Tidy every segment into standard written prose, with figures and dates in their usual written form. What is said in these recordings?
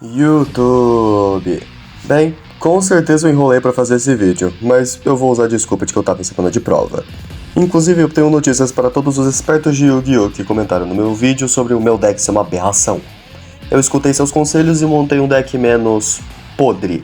YouTube. Bem, com certeza eu enrolei pra fazer esse vídeo, mas eu vou usar a desculpa de que eu tava em semana de prova. Inclusive eu tenho notícias para todos os espertos de Yu-Gi-Oh! Que comentaram no meu vídeo sobre o meu deck ser uma aberração. Eu escutei seus conselhos e montei um deck menos podre.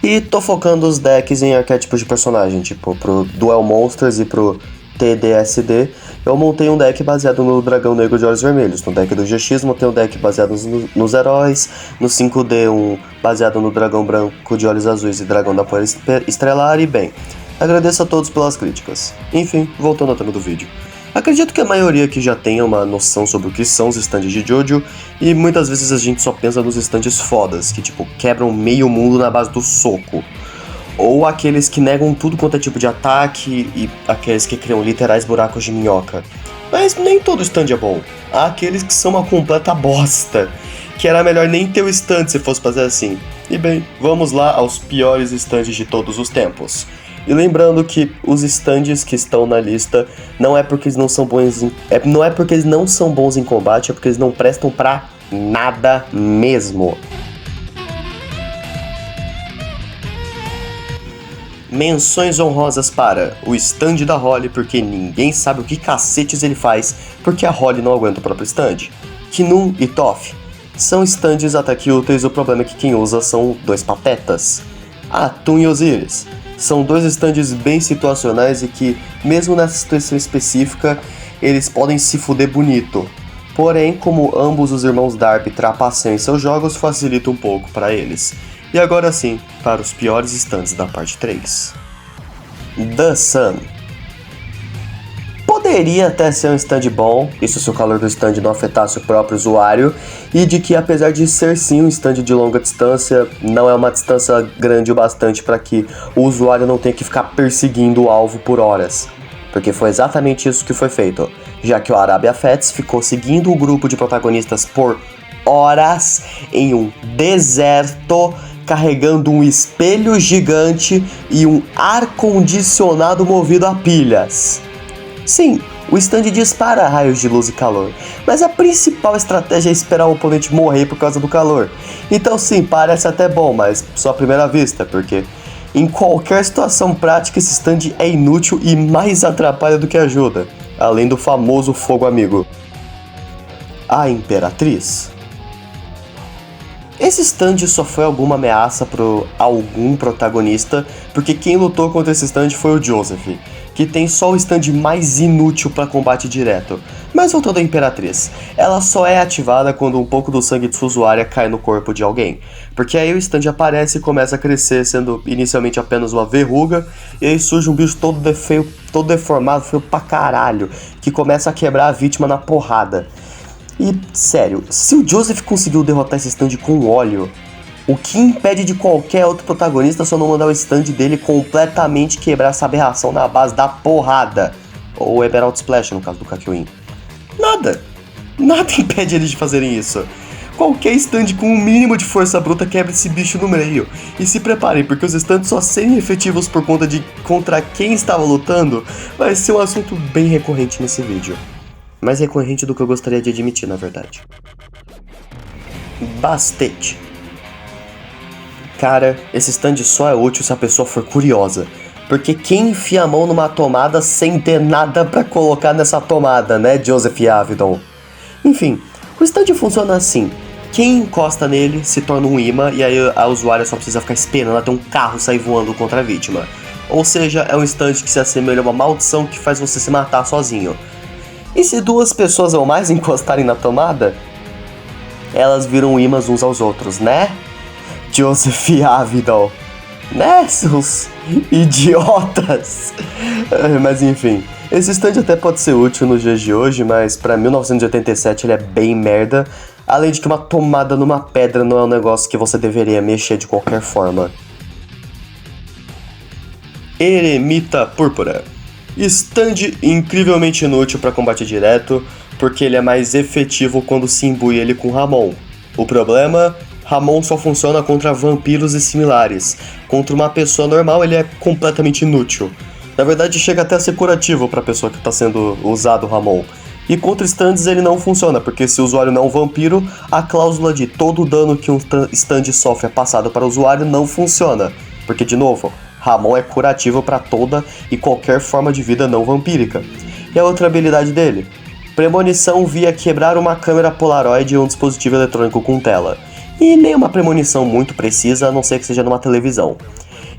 E tô focando os decks em arquétipos de personagem, tipo pro Duel Monsters e pro TDSD, eu montei um deck baseado no Dragão Negro de Olhos Vermelhos. No deck do GX, montei um deck baseado nos heróis. No 5D, um baseado no Dragão Branco de Olhos Azuis e Dragão da Poeira Estrelar. E bem, agradeço a todos pelas críticas. Enfim, voltando ao tema do vídeo. Acredito que a maioria aqui já tenha uma noção sobre o que são os stands de Jojo, e muitas vezes a gente só pensa nos stands fodas, que tipo, quebram meio mundo na base do soco. Ou aqueles que negam tudo quanto é tipo de ataque e aqueles que criam literais buracos de minhoca. Mas nem todo stand é bom. Há aqueles que são uma completa bosta, que era melhor nem ter o stand se fosse fazer assim. E bem, vamos lá aos piores stands de todos os tempos. E lembrando que os stands que estão na lista não é porque eles não são bons não é porque eles não são bons em combate, é porque eles não prestam pra nada mesmo. Menções honrosas para o stand da Holly, porque ninguém sabe o que cacetes ele faz, porque a Holly não aguenta o próprio stand. Kinun e Toph são stands até que úteis, o problema é que quem usa são dois patetas. Atum e Osiris são dois stands bem situacionais e que, mesmo nessa situação específica, eles podem se fuder bonito. Porém, como ambos os irmãos Darby trapaceiam em seus jogos, facilita um pouco para eles. E agora sim, para os piores stands da parte 3. The Sun. Poderia até ser um stand bom, isso se o calor do stand não afetasse o próprio usuário, e de que apesar de ser sim um stand de longa distância, não é uma distância grande o bastante para que o usuário não tenha que ficar perseguindo o alvo por horas. Porque foi exatamente isso que foi feito, já que o Arabia Fats ficou seguindo o grupo de protagonistas por horas em um deserto, carregando um espelho gigante e um ar-condicionado movido a pilhas. Sim, o stand dispara raios de luz e calor, mas a principal estratégia é esperar o oponente morrer por causa do calor. Então sim, parece até bom, mas só à primeira vista, porque em qualquer situação prática esse stand é inútil e mais atrapalha do que ajuda, além do famoso fogo amigo. A Imperatriz. Esse stand só foi alguma ameaça para algum protagonista, porque quem lutou contra esse stand foi o Joseph, que tem só o stand mais inútil para combate direto. Mas voltando à Imperatriz, ela só é ativada quando um pouco do sangue de sua usuária cai no corpo de alguém, porque aí o stand aparece e começa a crescer, sendo inicialmente apenas uma verruga, e aí surge um bicho todo feio, todo deformado, feio pra caralho, que começa a quebrar a vítima na porrada. E, sério, se o Joseph conseguiu derrotar esse stand com óleo, o que impede de qualquer outro protagonista só não mandar o stand dele completamente quebrar essa aberração na base da porrada? Ou Emerald Splash, no caso do Kakyoin. Nada impede eles de fazerem isso. Qualquer stand com um mínimo de força bruta quebra esse bicho no meio. E se preparem, porque os stands só serem efetivos por conta de contra quem estava lutando vai ser um assunto bem recorrente nesse vídeo. Mais recorrente do que eu gostaria de admitir, na verdade. Bastet. Cara, esse stand só é útil se a pessoa for curiosa. Porque quem enfia a mão numa tomada sem ter nada pra colocar nessa tomada, né, Joseph Avedon? Enfim, o stand funciona assim. Quem encosta nele se torna um imã e aí a usuária só precisa ficar esperando até um carro sair voando contra a vítima. Ou seja, é um stand que se assemelha a uma maldição que faz você se matar sozinho. E se duas pessoas ou mais encostarem na tomada, elas viram imãs uns aos outros, né? Joseph Avedon. Né, seus idiotas? Mas enfim, esse stand até pode ser útil nos dias de hoje, mas pra 1987 ele é bem merda. Além de que uma tomada numa pedra não é um negócio que você deveria mexer de qualquer forma. Eremita Púrpura. Stand incrivelmente inútil para combate direto, porque ele é mais efetivo quando se imbui ele com Ramon. O problema? Ramon só funciona contra vampiros e similares. Contra uma pessoa normal ele é completamente inútil. Na verdade chega até a ser curativo para a pessoa que está sendo usado Ramon. E contra stands ele não funciona, porque se o usuário não é um vampiro, a cláusula de todo o dano que um stand sofre é passado para o usuário não funciona. Porque, de novo, Ramon é curativo para toda e qualquer forma de vida não vampírica. E a outra habilidade dele? Premonição via quebrar uma câmera Polaroid e um dispositivo eletrônico com tela. E nem uma premonição muito precisa, a não ser que seja numa televisão.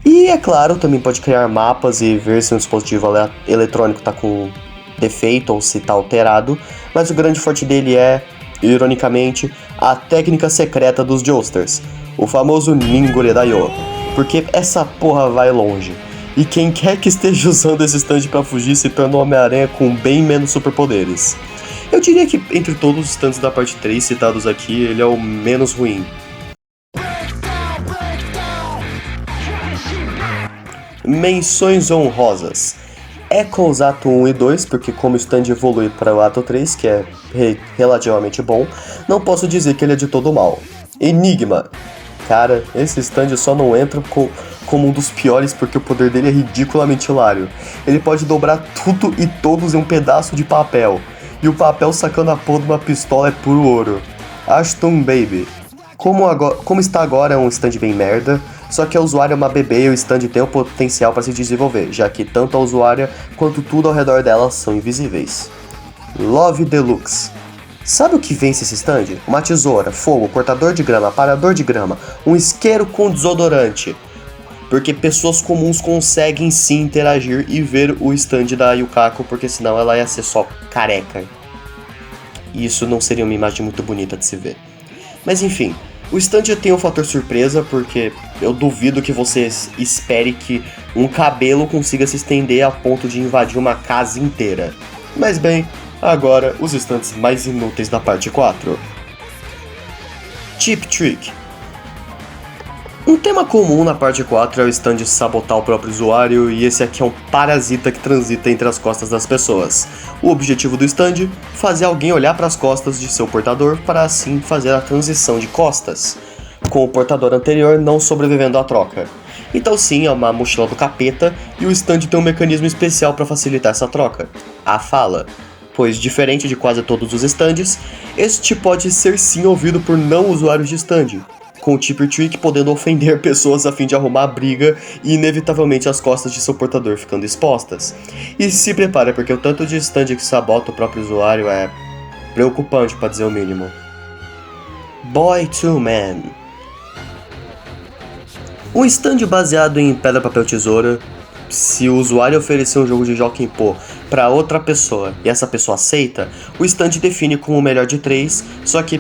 E, é claro, também pode criar mapas e ver se um dispositivo eletrônico está com defeito ou se tá alterado, mas o grande forte dele é, ironicamente, a técnica secreta dos Joesters, o famoso Ningore Daio, porque essa porra vai longe. E quem quer que esteja usando esse stand pra fugir se torna um Homem-Aranha com bem menos superpoderes. Eu diria que entre todos os stands da parte 3 citados aqui, ele é o menos ruim. Menções honrosas. Echoes Ato 1 e 2, porque como o stand evolui para o Ato 3, que é relativamente bom, não posso dizer que ele é de todo mal. Enigma. Cara, esse stand só não entra como um dos piores porque o poder dele é ridiculamente hilário. Ele pode dobrar tudo e todos em um pedaço de papel. E o papel sacando a porra de uma pistola é puro ouro. Ashton Baby. Como está agora é um stand bem merda, só que a usuária é uma bebê e o stand tem o potencial para se desenvolver, já que tanto a usuária quanto tudo ao redor dela são invisíveis. Love Deluxe. Sabe o que vence esse stand? Uma tesoura, fogo, cortador de grama, aparador de grama, um isqueiro com desodorante. Porque pessoas comuns conseguem sim interagir e ver o stand da Yukako, porque senão ela ia ser só careca. E isso não seria uma imagem muito bonita de se ver. Mas enfim, o stand tem um fator surpresa, porque eu duvido que você espere que um cabelo consiga se estender a ponto de invadir uma casa inteira. Mas bem, agora os stands mais inúteis da parte 4. Cheap Trick. Um tema comum na parte 4 é o stand sabotar o próprio usuário, e esse aqui é um parasita que transita entre as costas das pessoas. O objetivo do stand? Fazer alguém olhar para as costas de seu portador para assim fazer a transição de costas, com o portador anterior não sobrevivendo à troca. Então sim, é uma mochila do capeta, e o stand tem um mecanismo especial para facilitar essa troca: a fala. Pois, diferente de quase todos os stands, este pode ser sim ouvido por não usuários de stand, com o Cheap Trick podendo ofender pessoas a fim de arrumar a briga e inevitavelmente as costas de seu portador ficando expostas. E se prepare, porque o tanto de stand que sabota o próprio usuário é preocupante, para dizer o mínimo. Boy to Man. Um stand baseado em pedra, papel, tesoura. Se o usuário oferecer um jogo de Jockey Pô para outra pessoa e essa pessoa aceita, o stand define como o melhor de 3, só que,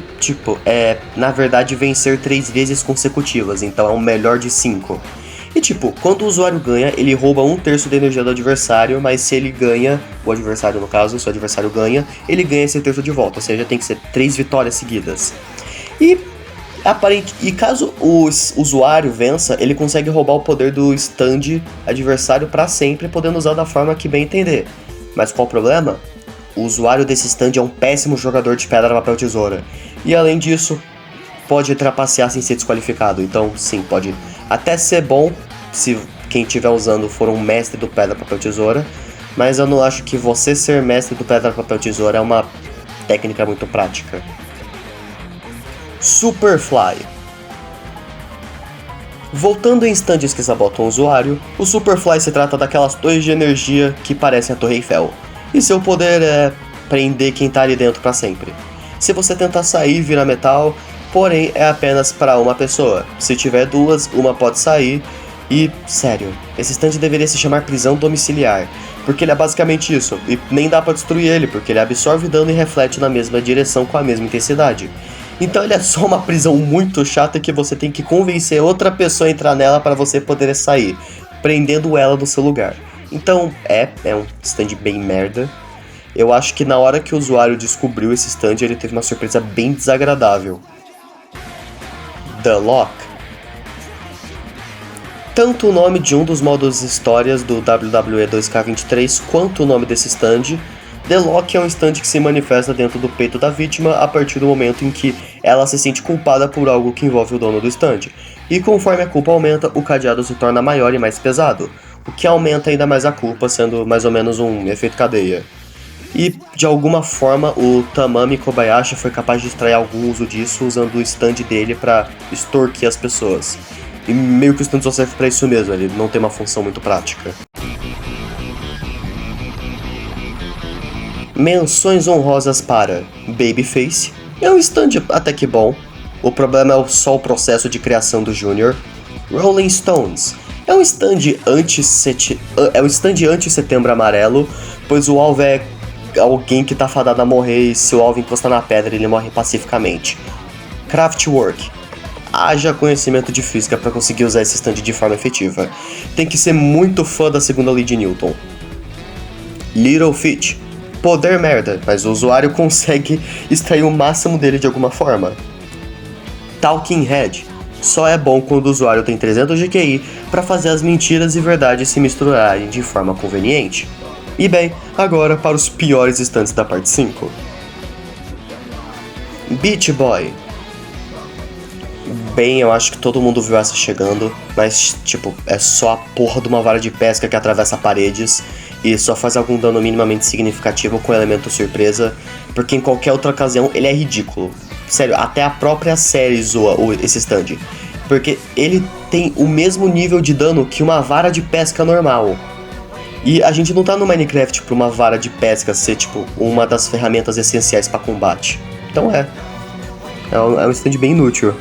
na verdade vencer 3 vezes consecutivas, então é um melhor de 5. E quando o usuário ganha, ele rouba 1/3 da energia do adversário, mas se ele ganha, o adversário no caso, se o adversário ganha, ele ganha esse terço de volta, ou seja, tem que ser 3 vitórias seguidas. E caso o usuário vença, ele consegue roubar o poder do stand adversário para sempre, podendo usar da forma que bem entender. Mas qual o problema? O usuário desse stand é um péssimo jogador de pedra, papel, tesoura. E além disso, pode trapacear sem ser desqualificado. Então sim, pode até ser bom se quem estiver usando for um mestre do pedra, papel, tesoura. Mas eu não acho que você ser mestre do pedra, papel, tesoura é uma técnica muito prática. Superfly. Voltando em stands que sabotam o usuário, o Superfly se trata daquelas torres de energia que parecem a Torre Eiffel, e seu poder é prender quem tá ali dentro para sempre. Se você tentar sair, vira metal, porém é apenas para uma pessoa. Se tiver duas, uma pode sair. E, sério, esse stand deveria se chamar prisão domiciliar, porque ele é basicamente isso, e nem dá pra destruir ele, porque ele absorve dano e reflete na mesma direção com a mesma intensidade. Então ele é só uma prisão muito chata que você tem que convencer outra pessoa a entrar nela para você poder sair, prendendo ela no seu lugar. Então é um stand bem merda. Eu acho que na hora que o usuário descobriu esse stand, ele teve uma surpresa bem desagradável. The Lock. Tanto o nome de um dos modos histórias do WWE 2K23 quanto o nome desse stand, The Lock é um stand que se manifesta dentro do peito da vítima a partir do momento em que ela se sente culpada por algo que envolve o dono do stand. E conforme a culpa aumenta, o cadeado se torna maior e mais pesado, o que aumenta ainda mais a culpa, sendo mais ou menos um efeito cadeia. e de alguma forma o Tamami Kobayashi foi capaz de extrair algum uso disso usando o stand dele para extorquir as pessoas. E meio que o stand só serve pra isso mesmo, ele não tem uma função muito prática. Menções honrosas para Babyface. É um stand até que bom. O problema é só o processo de criação do Junior. Rolling Stones. É um stand anti-setembro amarelo, pois o alvo é alguém que tá fadado a morrer e se o alvo encostar na pedra ele morre pacificamente. Kraftwerk. Haja conhecimento de física para conseguir usar esse stand de forma efetiva. Tem que ser muito fã da segunda lei de Newton. Little Feat. Poder merda, mas o usuário consegue extrair o máximo dele de alguma forma. Talking Head. Só é bom quando o usuário tem 300 de QI para fazer as mentiras e verdades se misturarem de forma conveniente. E bem, agora para os piores stands da parte 5. Beach Boy. Bem, eu acho que todo mundo viu essa chegando, mas tipo, é só a porra de uma vara de pesca que atravessa paredes e só faz algum dano minimamente significativo com elemento surpresa, porque em qualquer outra ocasião ele é ridículo. Sério, até a própria série zoa esse stand, porque ele tem o mesmo nível de dano que uma vara de pesca normal. E a gente não tá no Minecraft pra uma vara de pesca ser tipo uma das ferramentas essenciais pra combate. Então é um stand bem inútil.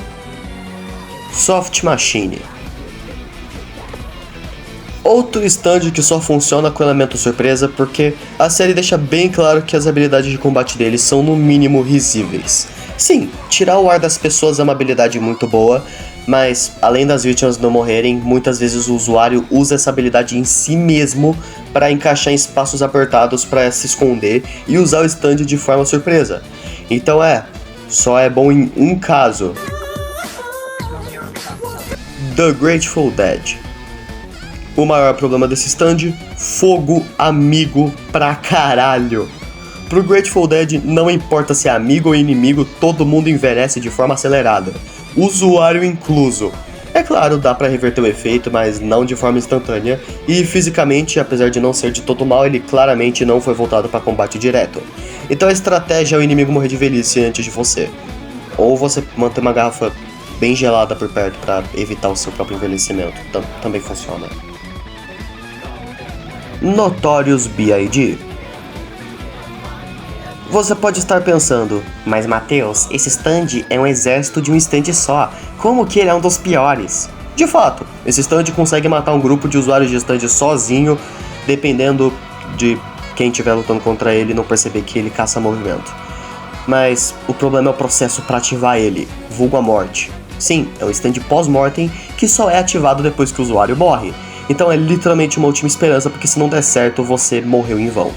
Soft Machine. Outro stand que só funciona com elemento surpresa porque a série deixa bem claro que as habilidades de combate deles são no mínimo risíveis. Sim, tirar o ar das pessoas é uma habilidade muito boa, mas além das vítimas não morrerem, muitas vezes o usuário usa essa habilidade em si mesmo para encaixar em espaços apertados para se esconder e usar o stand de forma surpresa. Então só é bom em um caso. The Grateful Dead. O maior problema desse stand? Fogo amigo pra caralho. Pro Grateful Dead, não importa se é amigo ou inimigo, todo mundo envelhece de forma acelerada, usuário incluso. É claro, dá pra reverter o efeito, mas não de forma instantânea, e fisicamente, apesar de não ser de todo mal, ele claramente não foi voltado para combate direto. Então a estratégia é o inimigo morrer de velhice antes de você. Ou você manter uma garrafa bem gelada por perto para evitar o seu próprio envelhecimento. Também funciona. Notorious B.I.G. Você pode estar pensando, mas Matheus, esse stand é um exército de um stand só. Como que ele é um dos piores? De fato, esse stand consegue matar um grupo de usuários de stand sozinho, dependendo de quem estiver lutando contra ele e não perceber que ele caça movimento. Mas o problema é o processo para ativar ele, vulgo a morte. Sim, é um stand pós-mortem que só é ativado depois que o usuário morre. Então é literalmente uma última esperança, porque se não der certo, você morreu em vão.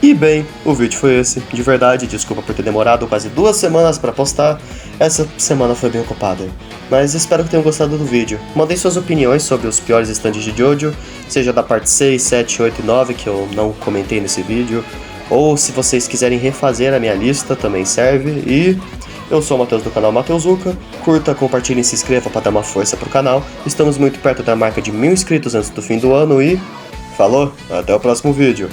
E bem, o vídeo foi esse. De verdade, desculpa por ter demorado quase 2 semanas para postar. Essa semana foi bem ocupada. Mas espero que tenham gostado do vídeo. Mandem suas opiniões sobre os piores stands de Jojo, seja da parte 6, 7, 8 e 9, que eu não comentei nesse vídeo. Ou se vocês quiserem refazer a minha lista, também serve. E eu sou o Matheus do canal Matheusuca. Curta, compartilhe e se inscreva para dar uma força pro canal. Estamos muito perto da marca de 1000 inscritos antes do fim do ano e... falou, até o próximo vídeo.